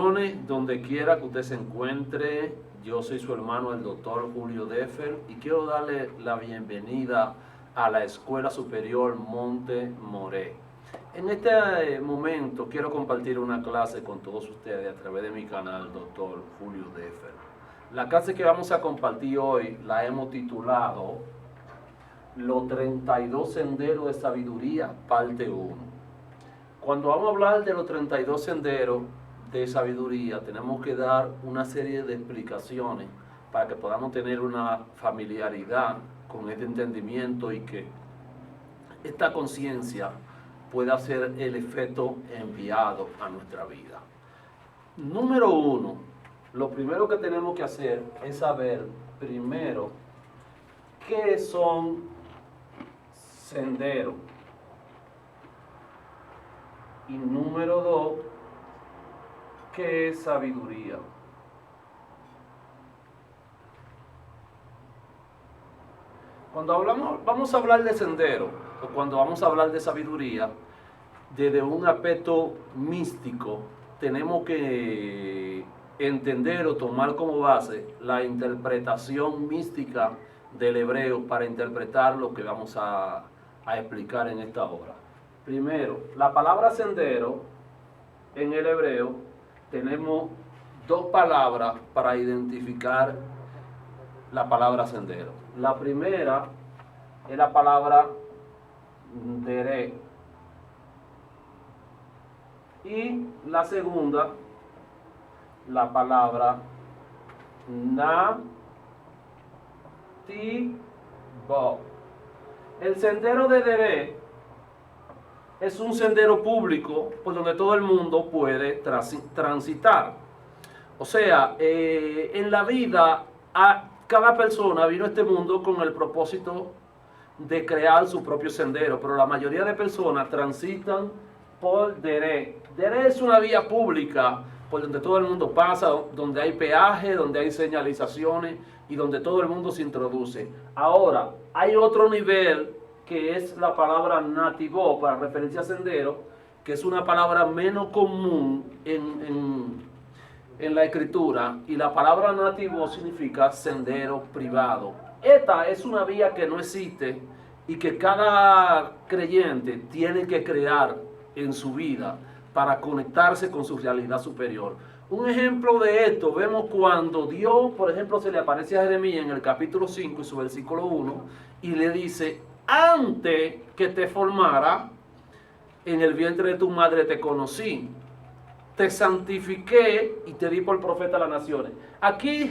Bendiciones donde quiera que usted se encuentre. Yo soy su hermano, el doctor Julio Deffer, y quiero darle la bienvenida a la Escuela Superior Monte Moré. En este momento quiero compartir una clase con todos ustedes a través de mi canal, doctor Julio Deffer. La clase que vamos a compartir hoy la hemos titulado Los 32 Senderos de Sabiduría, parte 1. Cuando vamos a hablar de los 32 senderos de sabiduría, tenemos que dar una serie de explicaciones para que podamos tener una familiaridad con este entendimiento y que esta conciencia pueda hacer el efecto enviado a nuestra vida. Número 1, lo primero que tenemos que hacer es saber primero qué son senderos. Y número 2, ¿qué es sabiduría? Cuando vamos a hablar de sendero, o cuando vamos a hablar de sabiduría, desde un aspecto místico, tenemos que entender o tomar como base la interpretación mística del hebreo para interpretar lo que vamos a explicar en esta hora. Primero, la palabra sendero en el hebreo tenemos dos palabras para identificar la palabra sendero. La primera es la palabra deré y la segunda la palabra nativo. El sendero de deré es un sendero público por donde todo el mundo puede transitar. O sea, en la vida cada persona vino a este mundo con el propósito de crear su propio sendero, pero la mayoría de personas transitan por deré. Deré es una vía pública por donde todo el mundo pasa, donde hay peaje, donde hay señalizaciones y donde todo el mundo se introduce. Ahora, hay otro nivel que es la palabra nativo para referencia a sendero, que es una palabra menos común en la escritura, y la palabra nativo significa sendero privado. Esta es una vía que no existe y que cada creyente tiene que crear en su vida para conectarse con su realidad superior. Un ejemplo de esto vemos cuando Dios, por ejemplo, se le aparece a Jeremías en el capítulo 5 y su versículo 1 y le dice: antes que te formara en el vientre de tu madre te conocí, te santifiqué y te di por profeta a las naciones. Aquí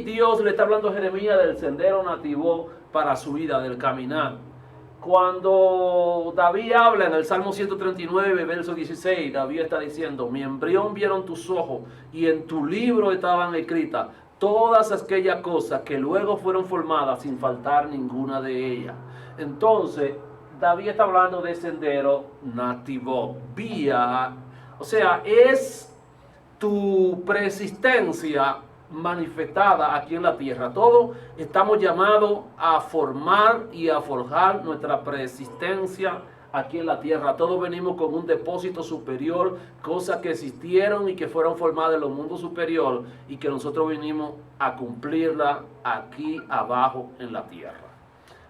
Dios le está hablando a Jeremías del sendero nativo para su vida, del caminar. Cuando David habla en el Salmo 139, verso 16, David está diciendo: mi embrión vieron tus ojos y en tu libro estaban escritas todas aquellas cosas que luego fueron formadas sin faltar ninguna de ellas. Entonces, David está hablando de sendero nativo, vía, o sea, es tu preexistencia manifestada aquí en la tierra. Todos estamos llamados a formar y a forjar nuestra preexistencia aquí en la tierra. Todos venimos con un depósito superior, cosas que existieron y que fueron formadas en los mundos superiores y que nosotros vinimos a cumplirla aquí abajo en la tierra.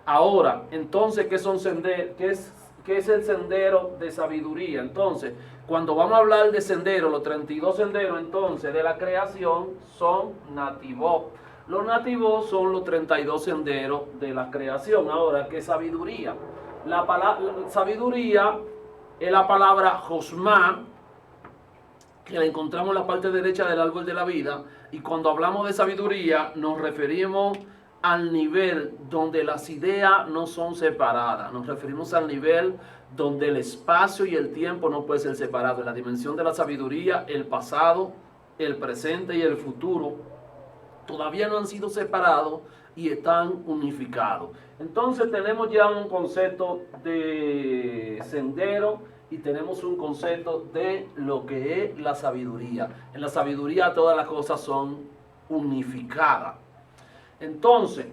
Ahora, entonces, ¿qué son senderos? ¿Qué es el sendero de sabiduría? Entonces, cuando vamos a hablar de senderos, los 32 senderos entonces de la creación son nativos. Los nativos son los 32 senderos de la creación. Ahora, ¿qué es sabiduría? La sabiduría es la palabra Josmá, que la encontramos en la parte derecha del árbol de la vida. Y cuando hablamos de sabiduría, nos referimos al nivel donde las ideas no son separadas. Nos referimos al nivel donde el espacio y el tiempo no pueden ser separados. En la dimensión de la sabiduría, el pasado, el presente y el futuro todavía no han sido separados y están unificados. Entonces tenemos ya un concepto de sendero y tenemos un concepto de lo que es la sabiduría. En la sabiduría todas las cosas son unificadas. Entonces,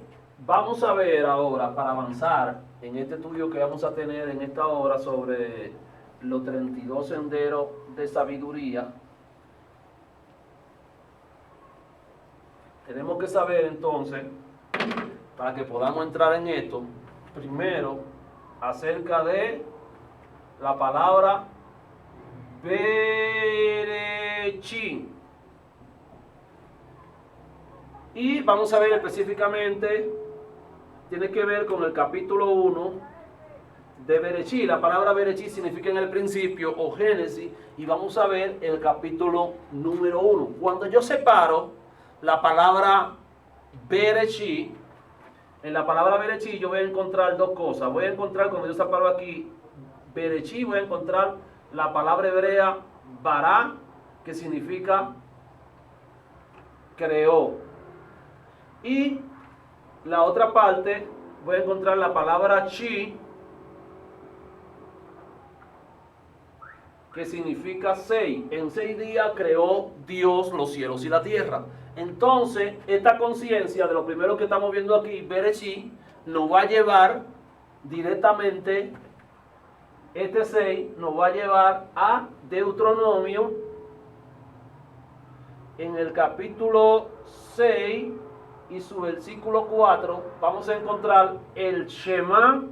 vamos a ver ahora, para avanzar en este estudio que vamos a tener en esta hora sobre los 32 senderos de sabiduría, tenemos que saber entonces, para que podamos entrar en esto, primero acerca de la palabra Bereshit. Y vamos a ver específicamente, tiene que ver con el capítulo 1 de Bereshit. La palabra Bereshit significa en el principio o Génesis, y vamos a ver el capítulo número 1. Cuando yo separo la palabra Bereshit, en la palabra Bereshit yo voy a encontrar dos cosas. Voy a encontrar, cuando yo separo aquí Bereshit, voy a encontrar la palabra hebrea Bará, que significa creó. Y la otra parte voy a encontrar la palabra Chi, que significa 6. En 6 días creó Dios los cielos y la tierra. Entonces, esta conciencia de lo primero que estamos viendo aquí, Bereshit, nos va a llevar directamente, este 6 nos va a llevar a Deuteronomio, en el capítulo 6 y su versículo 4, vamos a encontrar el Shema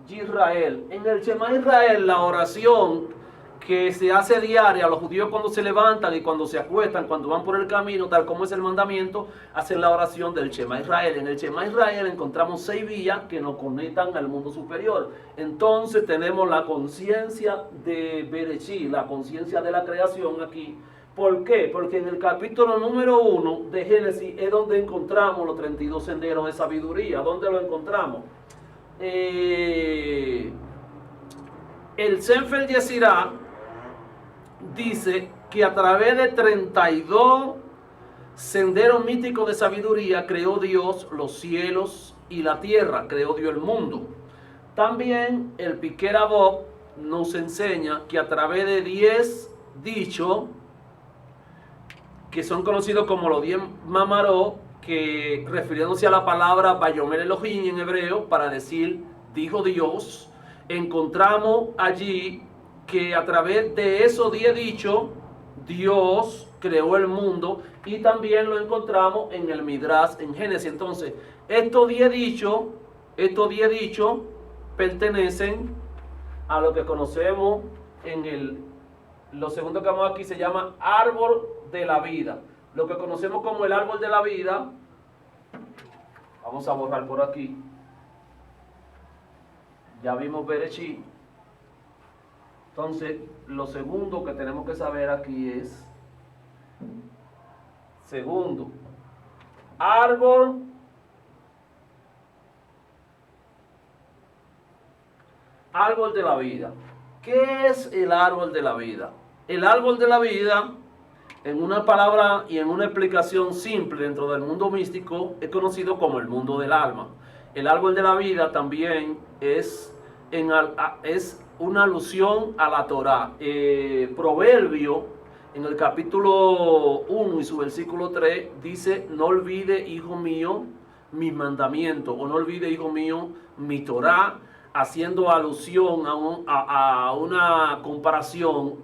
Israel. En el Shema Israel, la oración que se hace diaria a los judíos cuando se levantan y cuando se acuestan, cuando van por el camino, tal como es el mandamiento, hacen la oración del Shema Israel. En el Shema Israel encontramos 6 vías que nos conectan al mundo superior. Entonces tenemos la conciencia de Bereshit, la conciencia de la creación aquí. ¿Por qué? Porque en el capítulo número 1 de Génesis es donde encontramos los 32 senderos de sabiduría. ¿Dónde lo encontramos? El Sefer Yetzirah dice que a través de 32 senderos místicos de sabiduría creó Dios los cielos y la tierra, creó Dios el mundo. También el Pirkei Avot nos enseña que a través de 10 dichos, que son conocidos como los 10 Mamarot, que refiriéndose a la palabra Vayomer Elohim en hebreo, para decir dijo Dios, encontramos allí que a través de esos 10 dichos, Dios creó el mundo, y también lo encontramos en el Midrash, en Génesis. Entonces, estos 10 dichos pertenecen a lo que conocemos lo segundo que vamos aquí se llama árbol de la vida. Lo que conocemos como el árbol de la vida, vamos a borrar por aquí. Ya vimos Bereshit. Entonces, lo segundo que tenemos que saber aquí es, segundo, árbol de la vida. ¿Qué es el árbol de la vida? El árbol de la vida, en una palabra y en una explicación simple dentro del mundo místico, es conocido como el mundo del alma. El árbol de la vida también es una alusión a la Torá. Proverbio, en el capítulo 1 y su versículo 3, dice: no olvide, hijo mío, mis mandamientos, o no olvide, hijo mío, mi Torá, haciendo alusión a una comparación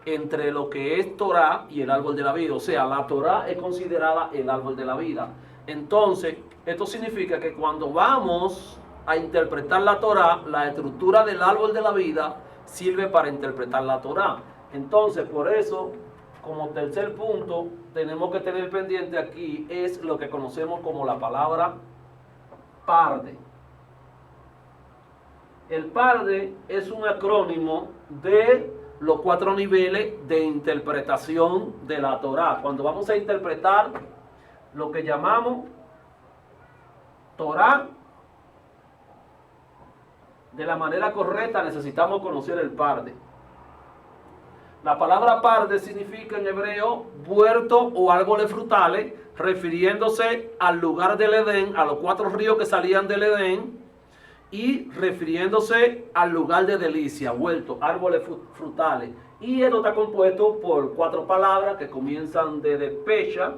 entre lo que es Torá y el árbol de la vida. O sea, la Torá es considerada el árbol de la vida. Entonces, esto significa que cuando vamos a interpretar la Torá, la estructura del árbol de la vida sirve para interpretar la Torá. Entonces, por eso, como tercer punto, tenemos que tener pendiente aquí es lo que conocemos como la palabra Parde. El Parde es un acrónimo de los 4 niveles de interpretación de la Torá. Cuando vamos a interpretar lo que llamamos Torá de la manera correcta, necesitamos conocer el Parde. La palabra Parde significa en hebreo huerto o árboles frutales, refiriéndose al lugar del Edén, a los 4 ríos que salían del Edén, y refiriéndose al lugar de delicia, huerto, árboles frutales. Y esto está compuesto por 4 palabras que comienzan desde Pecha.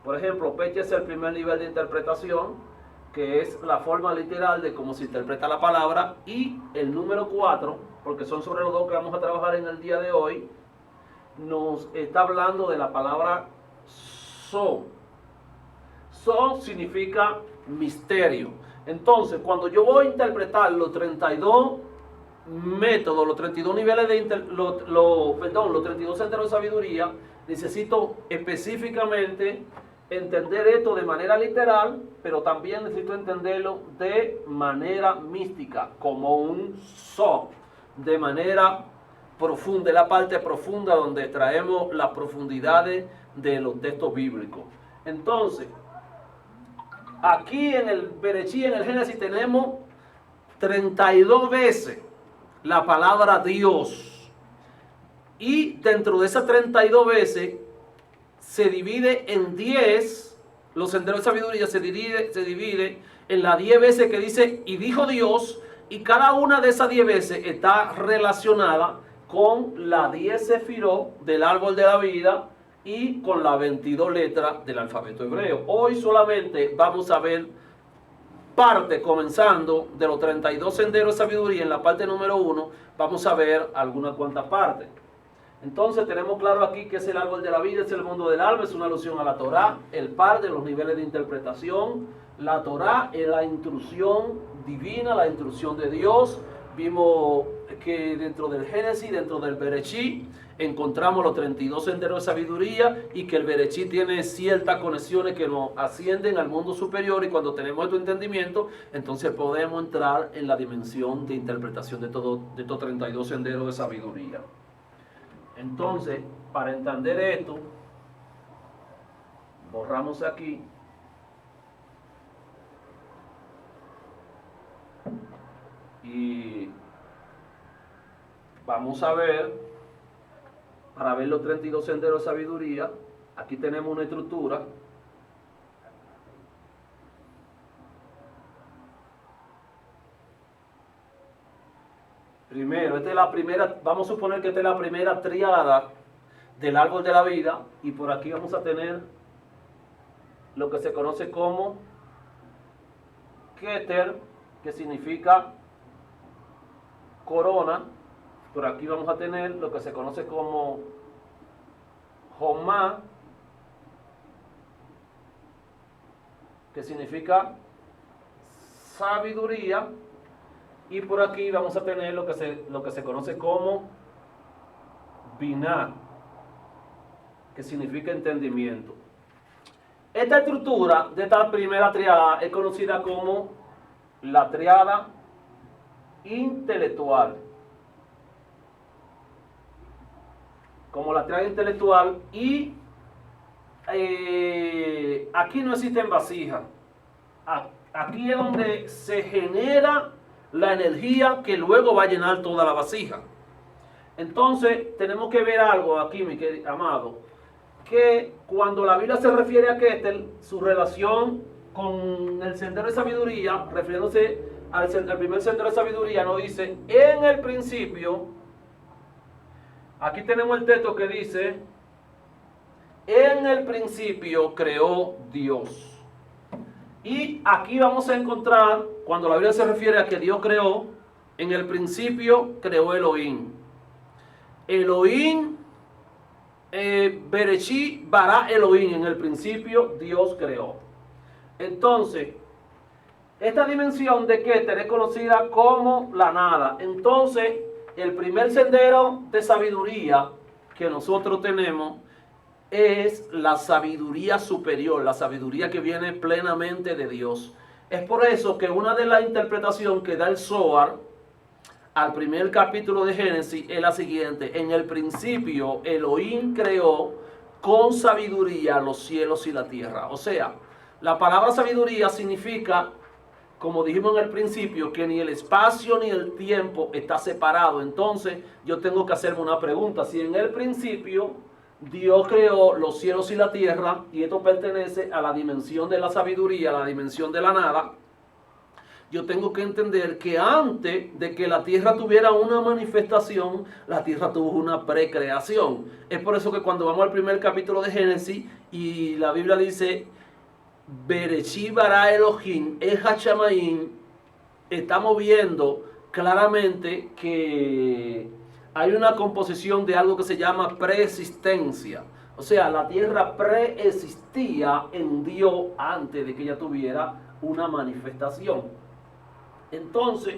Por ejemplo, Pecha es el primer nivel de interpretación, que es la forma literal de cómo se interpreta la palabra, y el número 4, porque son sobre los 2 que vamos a trabajar en el día de hoy, nos está hablando de la palabra So. So significa misterio. Entonces, cuando yo voy a interpretar los 32 métodos, los 32 niveles de los 32 senderos de sabiduría, necesito específicamente entender esto de manera literal, pero también necesito entenderlo de manera mística, como un so, de manera profunda, la parte profunda donde traemos las profundidades de los textos bíblicos. Entonces, aquí en el Berechí, en el Génesis, tenemos 32 veces la palabra Dios. Y dentro de esas 32 veces se divide en 10, los senderos de sabiduría se divide en las 10 veces que dice, y dijo Dios, y cada una de esas 10 veces está relacionada con las 10 sefirot del árbol de la vida y con las 22 letras del alfabeto hebreo. Hoy solamente vamos a ver parte, comenzando de los 32 senderos de sabiduría, en la parte número 1, vamos a ver algunas cuantas partes. Entonces tenemos claro aquí que es el árbol de la vida, es el mundo del alma, es una alusión a la Torá, el par de los niveles de interpretación. La Torá es la instrucción divina, la instrucción de Dios. Vimos que dentro del Génesis, dentro del Berechí, encontramos los 32 senderos de sabiduría y que el Berechí tiene ciertas conexiones que nos ascienden al mundo superior, y cuando tenemos este entendimiento, entonces podemos entrar en la dimensión de interpretación de estos 32 senderos de sabiduría. Entonces, para entender esto, borramos aquí y vamos a ver, para ver los 32 senderos de sabiduría, aquí tenemos una estructura. Primero, esta es la primera, vamos a suponer que esta es la primera tríada del árbol de la vida, y por aquí vamos a tener lo que se conoce como Keter, que significa corona. Por aquí vamos a tener lo que se conoce como Jomá, que significa sabiduría. Y por aquí vamos a tener lo que se conoce como Binah, que significa entendimiento. Esta estructura de esta primera triada es conocida como la triada intelectual. Como la triada intelectual, y aquí no existen vasijas. Aquí es donde se genera la energía que luego va a llenar toda la vasija. Entonces tenemos que ver algo aquí, mi querido amado, que cuando la Biblia se refiere a Keter, su relación con el sendero de sabiduría, refiriéndose al primer sendero de sabiduría, nos dice, en el principio, aquí tenemos el texto que dice, en el principio creó Dios. Y aquí vamos a encontrar, cuando la Biblia se refiere a que Dios creó, en el principio creó Elohim. Elohim, Bereshí bara Elohim, en el principio Dios creó. Entonces, esta dimensión de Keter es conocida como la nada. Entonces, el primer sendero de sabiduría que nosotros tenemos es la sabiduría superior, la sabiduría que viene plenamente de Dios. Es por eso que una de las interpretaciones que da el Zohar al primer capítulo de Génesis es la siguiente: en el principio Elohim creó con sabiduría los cielos y la tierra. O sea, la palabra sabiduría significa, como dijimos en el principio, que ni el espacio ni el tiempo está separado. Entonces yo tengo que hacerme una pregunta: si en el principio Dios creó los cielos y la tierra, y esto pertenece a la dimensión de la sabiduría, a la dimensión de la nada, yo tengo que entender que antes de que la tierra tuviera una manifestación, la tierra tuvo una precreación. Es por eso que cuando vamos al primer capítulo de Génesis y la Biblia dice Bereshí bara Elohim es Hachamaim, estamos viendo claramente que hay una composición de algo que se llama preexistencia. O sea, la tierra preexistía en Dios antes de que ella tuviera una manifestación. Entonces,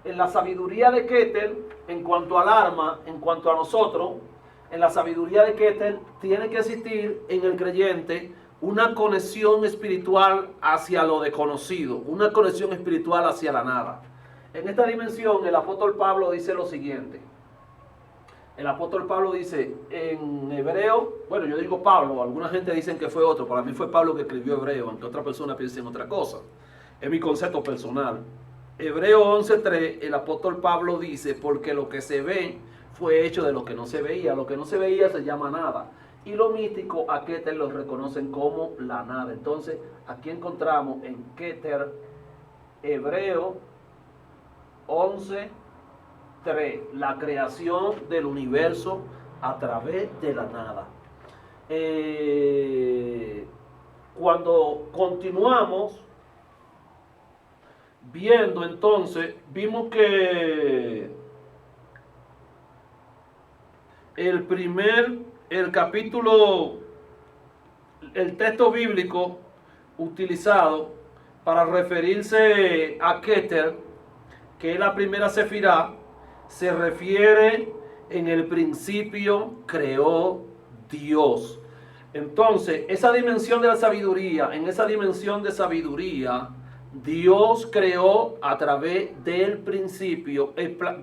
en la sabiduría de Keter, en cuanto al alma, en cuanto a nosotros, en la sabiduría de Keter, tiene que existir en el creyente una conexión espiritual hacia lo desconocido, una conexión espiritual hacia la nada. En esta dimensión, el apóstol Pablo dice lo siguiente. El apóstol Pablo dice en Hebreo, bueno, yo digo Pablo, alguna gente dicen que fue otro, para mí fue Pablo que escribió Hebreo, aunque otra persona piense en otra cosa. Es mi concepto personal. Hebreo 11:3, el apóstol Pablo dice, porque lo que se ve fue hecho de lo que no se veía. Lo que no se veía se llama nada. Y lo místico a Keter lo reconocen como la nada. Entonces, aquí encontramos en Keter, Hebreo 11:3, la creación del universo a través de la nada. Cuando continuamos viendo, entonces, vimos que el capítulo, el texto bíblico utilizado para referirse a Keter, que es la primera sefirá, se refiere en el principio creó Dios. Entonces, esa dimensión de la sabiduría, en esa dimensión de sabiduría, Dios creó a través del principio,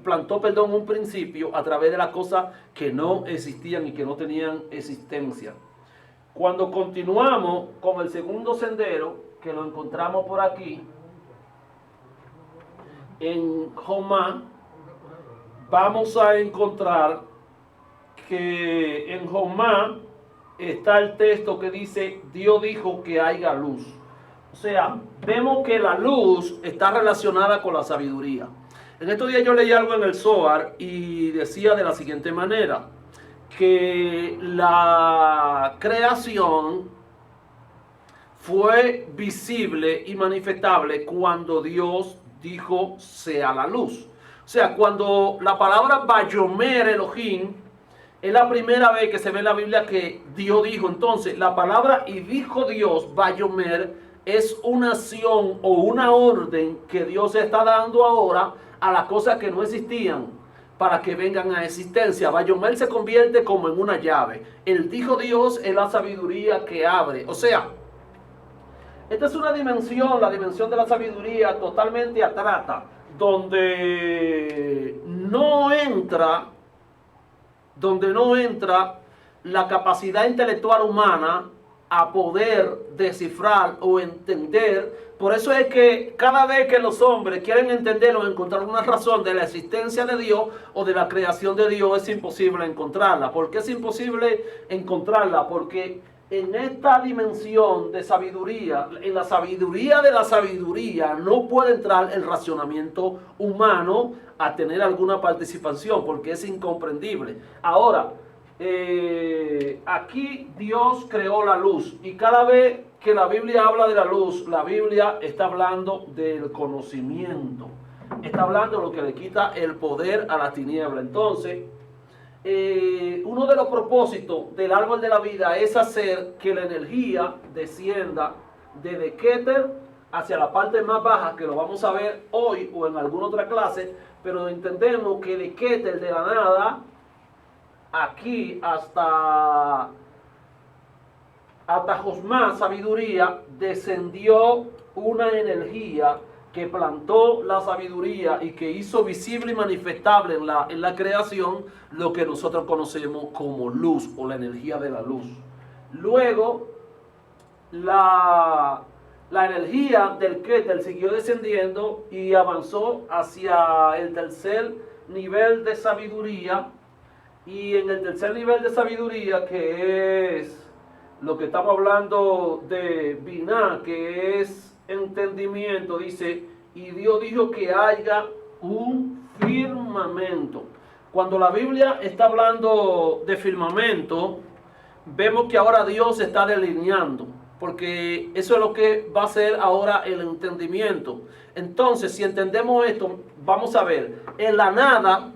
plantó un principio a través de las cosas que no existían y que no tenían existencia. Cuando continuamos con el segundo sendero, que lo encontramos por aquí, en Jomá, vamos a encontrar que en Jomá está el texto que dice, Dios dijo que haya luz. O sea, vemos que la luz está relacionada con la sabiduría. En estos días yo leí algo en el Zohar y decía de la siguiente manera, que la creación fue visible y manifestable cuando Dios dijo sea la luz. O sea, cuando la palabra Vayomer Elohim es la primera vez que se ve en la Biblia que Dios dijo. Entonces, la palabra y dijo Dios, Vayomer, es una acción o una orden que Dios está dando ahora a las cosas que no existían para que vengan a existencia. Vayomer se convierte como en una llave. El dijo Dios es la sabiduría que abre. O sea, esta es una dimensión, la dimensión de la sabiduría totalmente abstracta, donde no entra la capacidad intelectual humana a poder descifrar o entender. Por eso es que cada vez que los hombres quieren entender o encontrar una razón de la existencia de Dios o de la creación de Dios, es imposible encontrarla. ¿Por qué es imposible encontrarla? Porque en esta dimensión de sabiduría, en la sabiduría de la sabiduría, no puede entrar el racionamiento humano a tener alguna participación, porque es incomprendible. Ahora, aquí Dios creó la luz, y cada vez que la Biblia habla de la luz, la Biblia está hablando del conocimiento, está hablando de lo que le quita el poder a la tiniebla. Entonces, uno de los propósitos del árbol de la vida es hacer que la energía descienda desde Keter hacia la parte más baja, que lo vamos a ver hoy o en alguna otra clase, pero entendemos que de Keter, de la nada, aquí hasta Josmá, sabiduría, descendió una energía que plantó la sabiduría y que hizo visible y manifestable en la creación lo que nosotros conocemos como luz o la energía de la luz. Luego, la energía del Keter siguió descendiendo y avanzó hacia el tercer nivel de sabiduría. Y en el tercer nivel de sabiduría, que es lo que estamos hablando de Binah, que es entendimiento, dice, y Dios dijo que haya un firmamento. Cuando la Biblia está hablando de firmamento, vemos que ahora Dios está delineando, porque eso es lo que va a ser ahora el entendimiento. Entonces, si entendemos esto, vamos a ver, en la nada